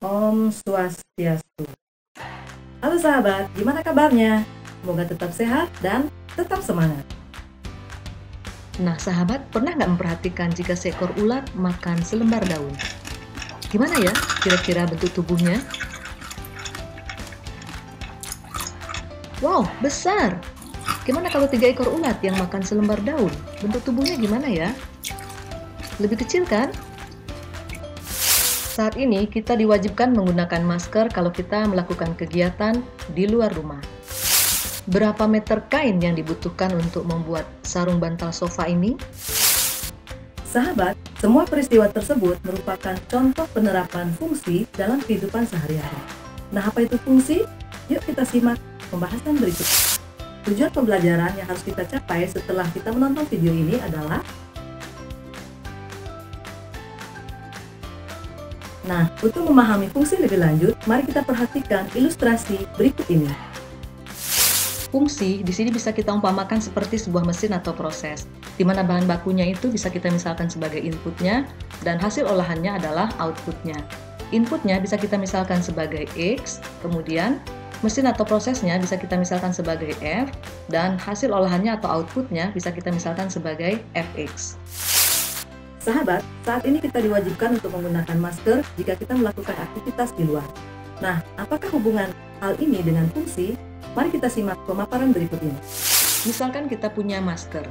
Om Swastiastu. Halo sahabat, gimana kabarnya? Semoga tetap sehat dan tetap semangat. Nah sahabat, pernah nggak memperhatikan jika seekor ulat makan selembar daun? Gimana ya kira-kira bentuk tubuhnya? Wow, besar! Gimana kalau 3 ekor ulat yang makan selembar daun? Bentuk tubuhnya gimana ya? Lebih kecil kan? Saat ini kita diwajibkan menggunakan masker kalau kita melakukan kegiatan di luar rumah. Berapa meter kain yang dibutuhkan untuk membuat sarung bantal sofa ini? Sahabat, semua peristiwa tersebut merupakan contoh penerapan fungsi dalam kehidupan sehari-hari. Nah, apa itu fungsi? Yuk kita simak pembahasan berikut. Tujuan pembelajaran yang harus kita capai setelah kita menonton video ini adalah untuk memahami fungsi lebih lanjut, mari kita perhatikan ilustrasi berikut ini. Fungsi di sini bisa kita umpamakan seperti sebuah mesin atau proses, di mana bahan bakunya itu bisa kita misalkan sebagai inputnya, dan hasil olahannya adalah outputnya. Inputnya bisa kita misalkan sebagai X, kemudian mesin atau prosesnya bisa kita misalkan sebagai F, dan hasil olahannya atau outputnya bisa kita misalkan sebagai Fx. Sahabat, saat ini kita diwajibkan untuk menggunakan masker jika kita melakukan aktivitas di luar. Nah, apakah hubungan hal ini dengan fungsi? Mari kita simak pemaparan berikut ini. Misalkan kita punya masker.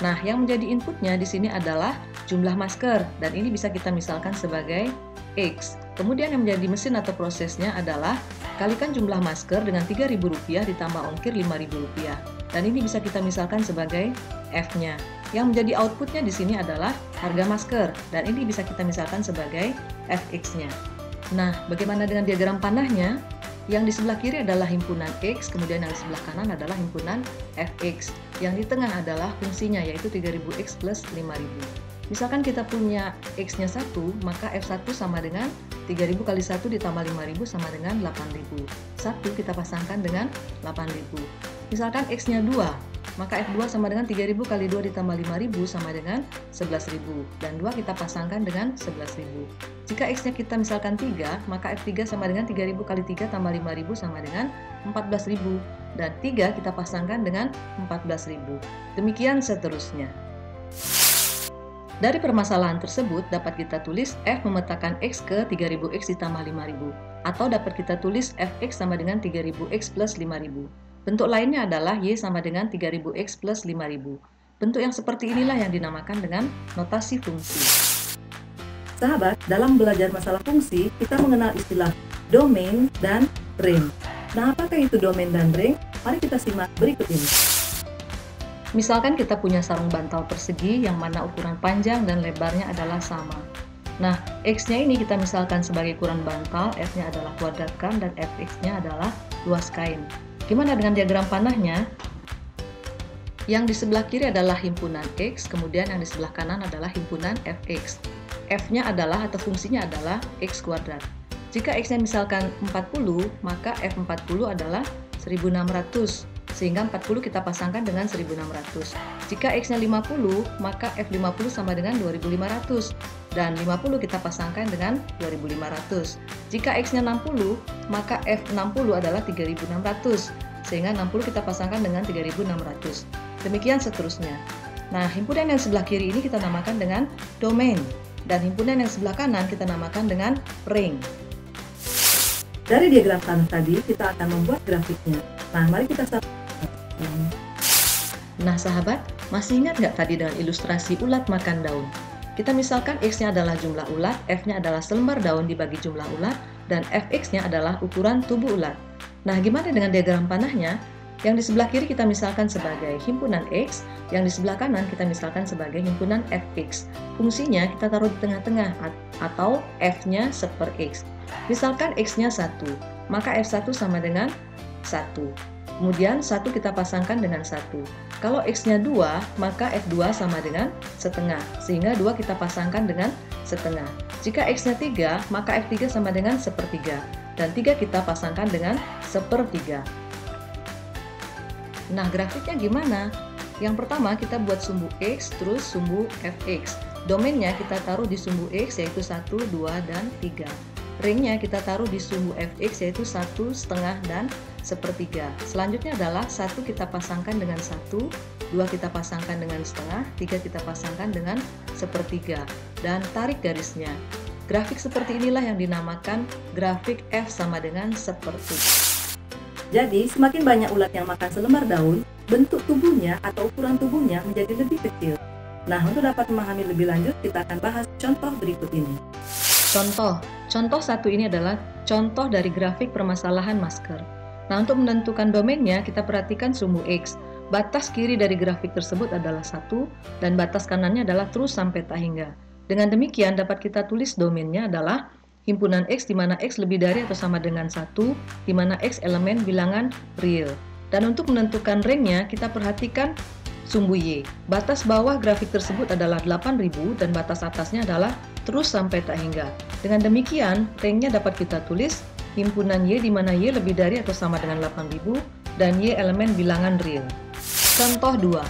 Nah, yang menjadi inputnya di sini adalah jumlah masker, dan ini bisa kita misalkan sebagai X. Kemudian yang menjadi mesin atau prosesnya adalah kalikan jumlah masker dengan Rp3.000 ditambah ongkir Rp5.000. Dan ini bisa kita misalkan sebagai F-nya. Yang menjadi outputnya di sini adalah harga masker, dan ini bisa kita misalkan sebagai Fx-nya. Nah, bagaimana dengan diagram panahnya? Yang di sebelah kiri adalah himpunan X, kemudian yang di sebelah kanan adalah himpunan Fx. Yang di tengah adalah fungsinya, yaitu 3000X plus 5000. Misalkan kita punya X-nya 1, maka F1 sama dengan 3000 kali 1 ditambah 5000 sama dengan 8000. 1 kita pasangkan dengan 8000. Misalkan X-nya 2, maka F2 sama dengan 3000 kali 2 ditambah 5000 sama dengan 11.000. Dan 2 kita pasangkan dengan 11.000. Jika X-nya kita misalkan 3, maka F3 sama dengan 3000 kali 3 tambah 5000 sama dengan 14.000. Dan 3 kita pasangkan dengan 14.000. Demikian seterusnya. Dari permasalahan tersebut dapat kita tulis F memetakan X ke 3000X ditambah 5000. Atau dapat kita tulis Fx sama dengan 3000X plus 5000. Bentuk lainnya adalah Y sama dengan 3000X plus 5000. Bentuk yang seperti inilah yang dinamakan dengan notasi fungsi. Sahabat, dalam belajar masalah fungsi, kita mengenal istilah domain dan range. Nah, apakah itu domain dan range? Mari kita simak berikut ini. Misalkan kita punya sarung bantal persegi yang mana ukuran panjang dan lebarnya adalah sama. Nah, X-nya ini kita misalkan sebagai ukuran bantal, F-nya adalah kuadratkan, dan Fx-nya adalah luas kain. Gimana dengan diagram panahnya? Yang di sebelah kiri adalah himpunan X, kemudian yang di sebelah kanan adalah himpunan Fx. F-nya adalah atau fungsinya adalah X kuadrat. Jika X-nya misalkan 40, maka F40 adalah 1600. Sehingga 40 kita pasangkan dengan 1600. Jika X-nya 50, maka F50 sama dengan 2500. Dan 50 kita pasangkan dengan 2500. Jika X-nya 60, maka F60 adalah 3600. Sehingga 60 kita pasangkan dengan 3600. Demikian seterusnya. Nah, himpunan yang sebelah kiri ini kita namakan dengan domain. Dan himpunan yang sebelah kanan kita namakan dengan range. Dari diagram tanah tadi, kita akan membuat grafiknya. Nah, mari kita Nah sahabat, masih ingat nggak tadi dengan ilustrasi ulat makan daun? Kita misalkan X-nya adalah jumlah ulat, F-nya adalah selembar daun dibagi jumlah ulat, dan Fx-nya adalah ukuran tubuh ulat. Nah, gimana dengan diagram panahnya? Yang di sebelah kiri kita misalkan sebagai himpunan X, yang di sebelah kanan kita misalkan sebagai himpunan Fx. Fungsinya kita taruh di tengah-tengah, atau F-nya seper X. Misalkan X-nya 1, maka F1 sama dengan 1. Kemudian 1 kita pasangkan dengan 1. Kalau X-nya 2, maka F2 sama dengan setengah. Sehingga 2 kita pasangkan dengan setengah. Jika X-nya 3, maka F3 sama dengan sepertiga. Dan 3 kita pasangkan dengan sepertiga. Nah, grafiknya gimana? Yang pertama kita buat sumbu X, terus sumbu Fx. Domainnya kita taruh di sumbu X, yaitu 1, 2, dan 3. ringnya kita taruh di sumbu fx yaitu 1/2 dan 1/3. Selanjutnya adalah 1 kita pasangkan dengan 1, 2 kita pasangkan dengan setengah, 3 kita pasangkan dengan 1/3 dan tarik garisnya. Grafik seperti inilah yang dinamakan grafik F sama dengan seperti. Jadi, semakin banyak ulat yang makan selembar daun, bentuk tubuhnya atau ukuran tubuhnya menjadi lebih kecil. Nah, untuk dapat memahami lebih lanjut, kita akan bahas contoh berikut ini. Contoh satu ini adalah contoh dari grafik permasalahan masker. Nah, untuk menentukan domainnya, kita perhatikan sumbu X. Batas kiri dari grafik tersebut adalah 1, dan batas kanannya adalah terus sampai tak hingga. Dengan demikian, dapat kita tulis domainnya adalah himpunan X di mana X lebih dari atau sama dengan 1, di mana X elemen bilangan real. Dan untuk menentukan range-nya, kita perhatikan sumbu Y. Batas bawah grafik tersebut adalah 8.000 dan batas atasnya adalah terus sampai tak hingga. Dengan demikian, range-nya dapat kita tulis himpunan Y di mana Y lebih dari atau sama dengan 8.000 dan Y elemen bilangan real. Contoh 2.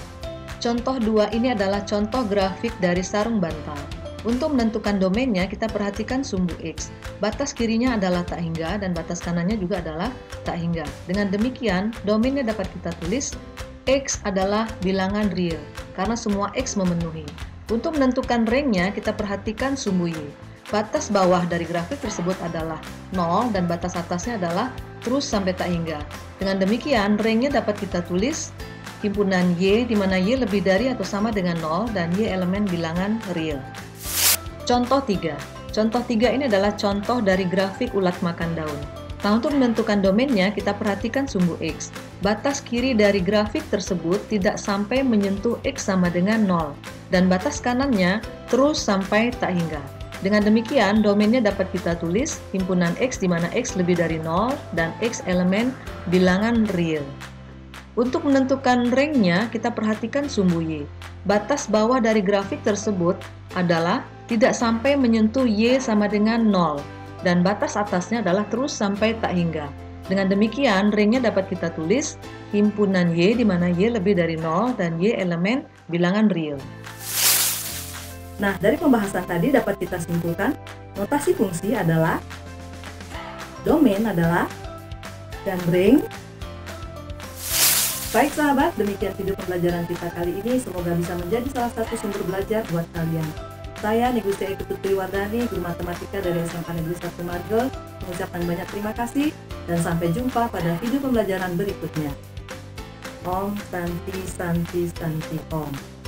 Contoh 2 ini adalah contoh grafik dari sarung bantal. Untuk menentukan domainnya, kita perhatikan sumbu X. Batas kirinya adalah tak hingga dan batas kanannya juga adalah tak hingga. Dengan demikian, domainnya dapat kita tulis X adalah bilangan real, karena semua X memenuhi. Untuk menentukan range-nya, kita perhatikan sumbu Y. Batas bawah dari grafik tersebut adalah 0 dan batas atasnya adalah terus sampai tak hingga. Dengan demikian, range-nya dapat kita tulis himpunan Y di mana Y lebih dari atau sama dengan 0 dan Y elemen bilangan real. Contoh 3. Contoh 3 ini adalah contoh dari grafik ulat makan daun. Nah, untuk menentukan domainnya, kita perhatikan sumbu X. Batas kiri dari grafik tersebut tidak sampai menyentuh X sama dengan 0, dan batas kanannya terus sampai tak hingga. Dengan demikian, domainnya dapat kita tulis himpunan X di mana X lebih dari 0 dan X elemen bilangan real. Untuk menentukan range-nya, kita perhatikan sumbu Y. Batas bawah dari grafik tersebut adalah tidak sampai menyentuh Y sama dengan 0. Dan batas atasnya adalah terus sampai tak hingga. Dengan demikian, range-nya dapat kita tulis himpunan Y di mana Y lebih dari 0 dan Y elemen bilangan real. Nah, dari pembahasan tadi dapat kita simpulkan, notasi fungsi adalah domain adalah dan range. Baik sahabat, demikian video pembelajaran kita kali ini. Semoga bisa menjadi salah satu sumber belajar buat kalian. Saya Negusia Eki Putriwardani, guru matematika dari SMA Negeri 1 Margel, mengucapkan banyak terima kasih dan sampai jumpa pada video pembelajaran berikutnya. Om Santi Santi Santi Om.